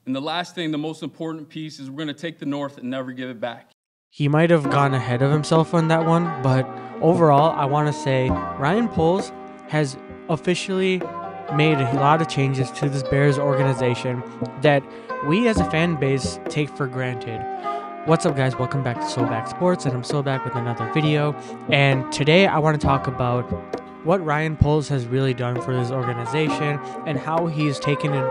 And the last thing, the most important piece, is we're going to take the North and never give it back. He might have gone ahead of himself on that one, but overall, I want to say Ryan Poles has officially made a lot of changes to this Bears organization that we as a fan base take for granted. What's up, guys? Welcome back to Soulback Sports, and I'm Soulback with another video. And today I want to talk about what Ryan Poles has really done for this organization and how he's taken an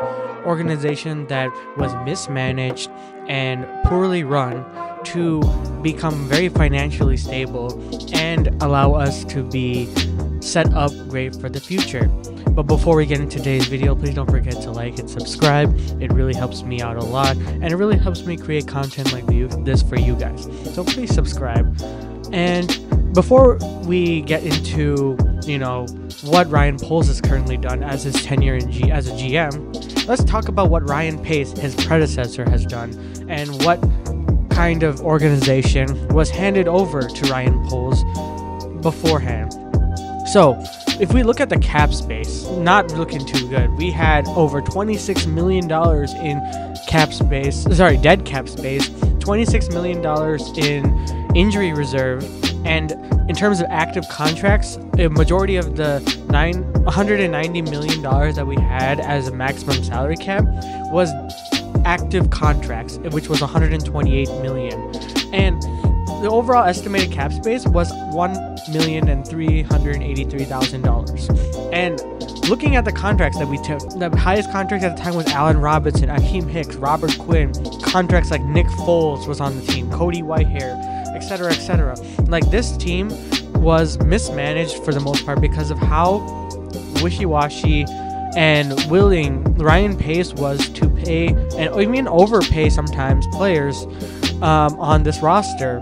organization that was mismanaged and poorly run to become very financially stable and allow us to be set up great for the future. But before we get into today's video, please don't forget to like and subscribe. It really helps me out a lot, and it really helps me create content like this for you guys. So please subscribe. And before we get into, what Ryan Poles has currently done as his tenure as a GM, let's talk about what Ryan Pace, his predecessor, has done and what kind of organization was handed over to Ryan Poles beforehand. So, if we look at the cap space, not looking too good. We had over $26 million in dead cap space, $26 million in injury reserve, and in terms of active contracts, a majority of the $190 million that we had as a maximum salary cap was active contracts, which was $128 million. And the overall estimated cap space was $1,383,000. And looking at the contracts that we took, the highest contract at the time was Allen Robinson, Akeem Hicks, Robert Quinn. Contracts like Nick Foles was on the team, Cody Whitehair, etc., etc. Like, this team was mismanaged for the most part because of how wishy-washy and willing Ryan Pace was to pay, and even overpay sometimes, players on this roster.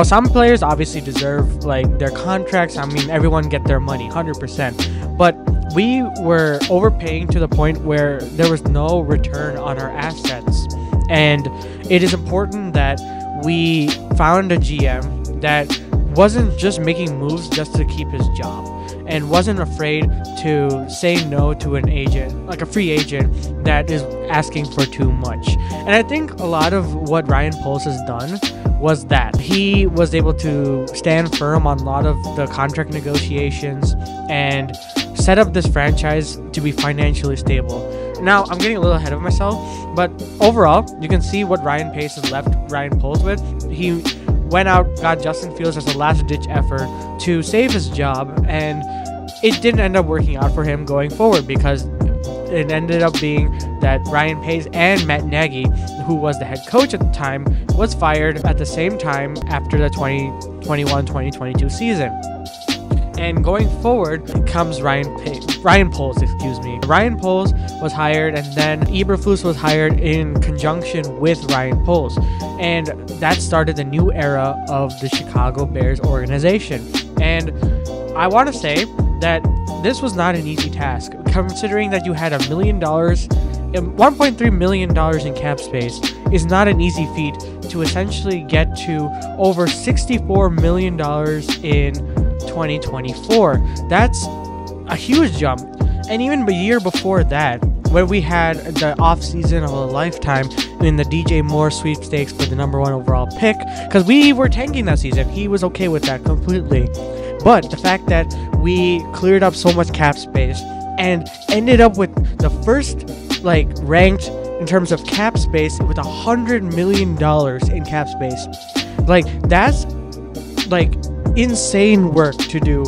Some players obviously deserve their contracts. I mean, everyone get their money 100%, but we were overpaying to the point where there was no return on our assets. And it is important that we found a GM that wasn't just making moves just to keep his job and wasn't afraid to say no to an agent, like a free agent that is asking for too much. And I think a lot of what Ryan Poles has done was that he was able to stand firm on a lot of the contract negotiations and set up this franchise to be financially stable. Now, I'm getting a little ahead of myself, but overall, you can see what Ryan Pace has left Ryan Poles with. He went out, got Justin Fields as a last-ditch effort to save his job, and it didn't end up working out for him going forward because it ended up being that Ryan Pace and Matt Nagy, who was the head coach at the time, was fired at the same time after the 2021-2022 season. And going forward comes Ryan Poles. Ryan Poles was hired, and then Eberflus was hired in conjunction with Ryan Poles. And that started the new era of the Chicago Bears organization. And I want to say that this was not an easy task, considering that you had $1 million, $1.3 million in cap space is not an easy feat to essentially get to over $64 million in 2024. That's a huge jump. And even a year before that, when we had the offseason of a lifetime in the DJ Moore sweepstakes for the #1 overall pick, because we were tanking that season, he was okay with that completely. But the fact that we cleared up so much cap space and ended up with the first ranked in terms of cap space with $100 million in cap space, that's insane work to do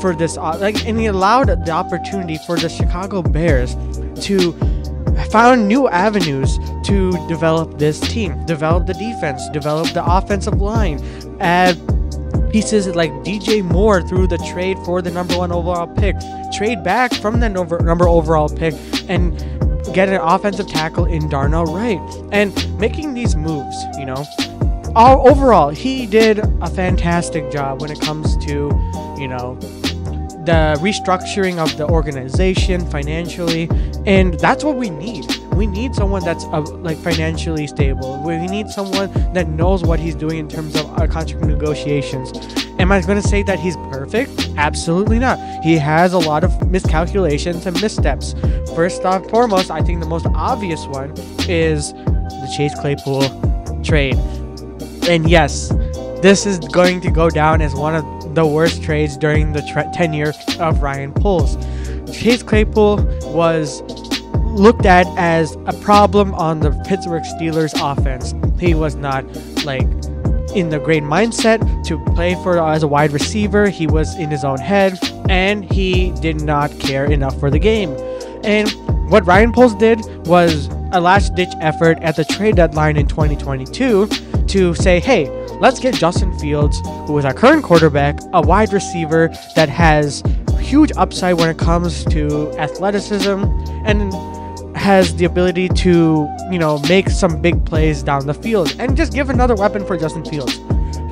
for this. And he allowed the opportunity for the Chicago Bears to find new avenues to develop this team, develop the defense, develop the offensive line, add pieces like DJ Moore through the trade for the #1 overall pick, trade back from the number overall pick, and get an offensive tackle in Darnell Wright. And making these moves, overall, he did a fantastic job when it comes to, the restructuring of the organization financially. And that's what we need. We need someone that's financially stable. We need someone that knows what he's doing in terms of our contract negotiations. Am I going to say that he's perfect? Absolutely not. He has a lot of miscalculations and missteps. First and foremost, I think the most obvious one is the Chase Claypool trade. And yes, this is going to go down as one of the worst trades during the tenure of Ryan Poles. Chase Claypool was looked at as a problem on the Pittsburgh Steelers offense. He was not in the great mindset to play as a wide receiver. He was in his own head, and he did not care enough for the game. And what Ryan Poles did was a last-ditch effort at the trade deadline in 2022 to say, hey, let's get Justin Fields, who is our current quarterback, a wide receiver that has huge upside when it comes to athleticism and has the ability to, make some big plays down the field, and just give another weapon for Justin Fields.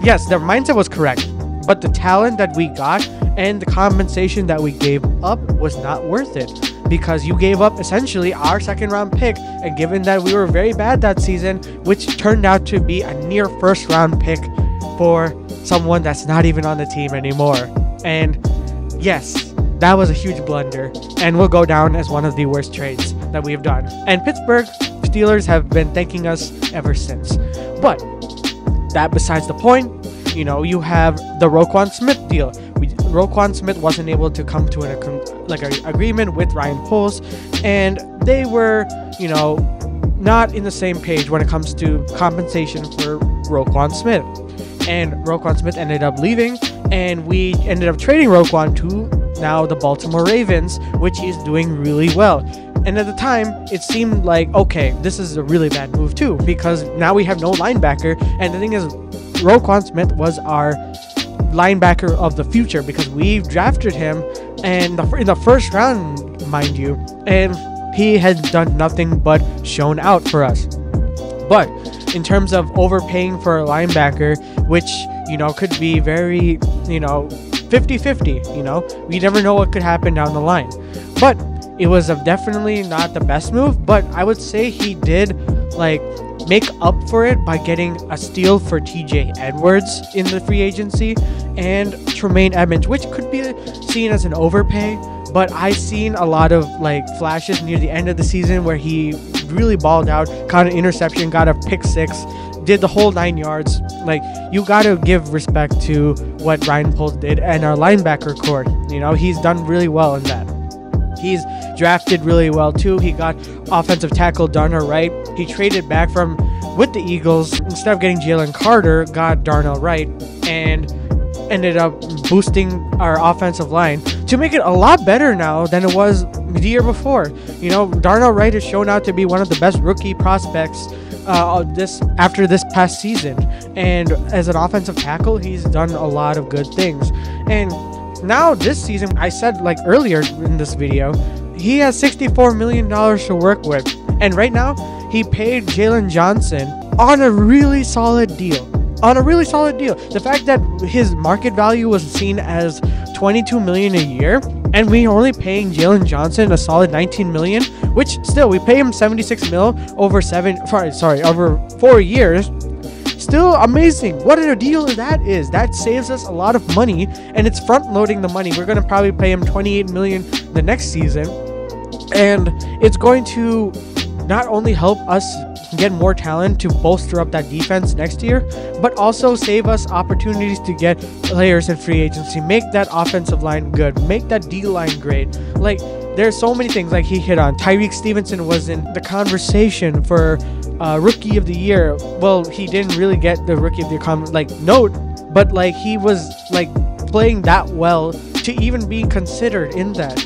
Yes, their mindset was correct, but the talent that we got and the compensation that we gave up was not worth it, because you gave up essentially our second round pick, and given that we were very bad that season, which turned out to be a near first round pick for someone that's not even on the team anymore. And yes, that was a huge blunder, and will go down as one of the worst trades that we have done. And Pittsburgh Steelers have been thanking us ever since. But that besides the point, you have the Roquan Smith deal. Roquan Smith wasn't able to come to an agreement with Ryan Poles, and they were, not in the same page when it comes to compensation for Roquan Smith. And Roquan Smith ended up leaving, and we ended up trading Roquan to now the Baltimore Ravens, which is doing really well. And at the time, it seemed like, okay, this is a really bad move too, because now we have no linebacker. And the thing is, Roquan Smith was our linebacker of the future, because we drafted him and in the first round, mind you, and he has done nothing but shown out for us. But in terms of overpaying for a linebacker, which, could be very, 50-50, we never know what could happen down the line. But it was definitely not the best move, but I would say he did make up for it by getting a steal for TJ Edwards in the free agency and Tremaine Edmonds, which could be seen as an overpay. But I seen a lot of flashes near the end of the season where he really balled out, caught an interception, got a pick six, did the whole 9 yards. You got to give respect to what Ryan Poles did and our linebacker core. He's done really well in that. He's drafted really well too. He got offensive tackle Darnell Wright. He traded back with the Eagles. Instead of getting Jalen Carter, got Darnell Wright, and ended up boosting our offensive line to make it a lot better now than it was the year before. Darnell Wright has shown out to be one of the best rookie prospects after this past season, and as an offensive tackle, he's done a lot of good things. And now this season, I said earlier in this video, he has $64 million to work with, and right now he paid Jalen Johnson on a really solid deal. The fact that his market value was seen as $22 million a year, and we're only paying Jalen Johnson a solid $19 million, which still we pay him $76 mil over 4 years. Still amazing. What a deal that is. That saves us a lot of money, and it's front loading the money. We're going to probably pay him $28 million the next season, and it's going to not only help us get more talent to bolster up that defense next year, but also save us opportunities to get players in free agency, make that offensive line good, make that D line great. There's so many things he hit on. Tyreek Stevenson was in the conversation for Rookie of the Year. Well, he didn't really get the Rookie of the Year note, but he was playing that well to even be considered in that.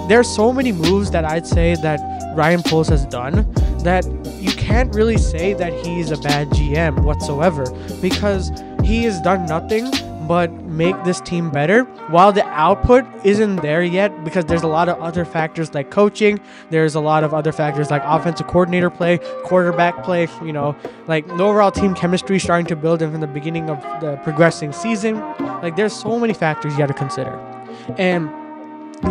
There's so many moves that I'd say that Ryan Poles has done that you can't really say that he's a bad GM whatsoever, because he has done nothing but make this team better, while the output isn't there yet, because there's a lot of other factors like coaching, there's a lot of other factors like offensive coordinator play, quarterback play, the overall team chemistry starting to build in from the beginning of the progressing season. There's so many factors you got to consider, and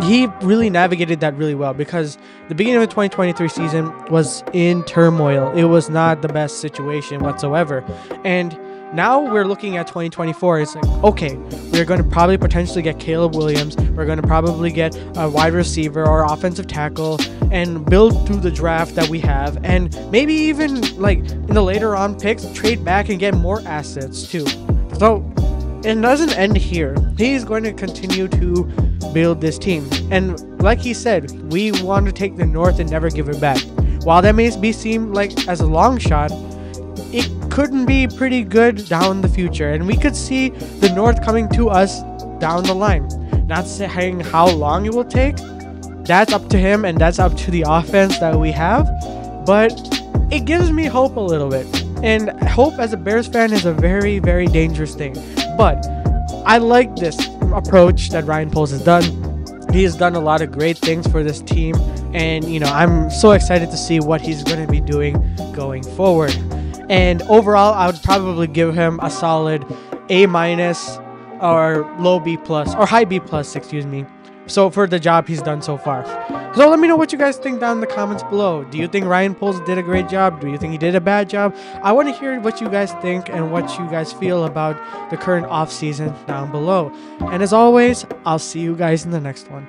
he really navigated that really well, because the beginning of the 2023 season was in turmoil. It was not the best situation whatsoever, and Now we're looking at 2024. It's like, okay, we're going to probably potentially get Caleb Williams. We're going to probably get a wide receiver or offensive tackle and build through the draft that we have. And maybe even like in the later on picks, trade back and get more assets too. So it doesn't end here. He's going to continue to build this team. And like he said, we want to take the North and never give it back. While that may seem like as a long shot, it couldn't be pretty good down the future, and we could see the North coming to us down the line. Not saying how long it will take, that's up to him and that's up to the offense that we have, but it gives me hope a little bit. And hope as a Bears fan is a very, very dangerous thing, but I like this approach that Ryan Poles has done. He has done a lot of great things for this team, and I'm so excited to see what he's going to be doing going forward. And overall, I would probably give him a solid A- or low B+, or high B+, excuse me. So for the job he's done so far. So let me know what you guys think down in the comments below. Do you think Ryan Poles did a great job? Do you think he did a bad job? I want to hear what you guys think and what you guys feel about the current offseason down below. And as always, I'll see you guys in the next one.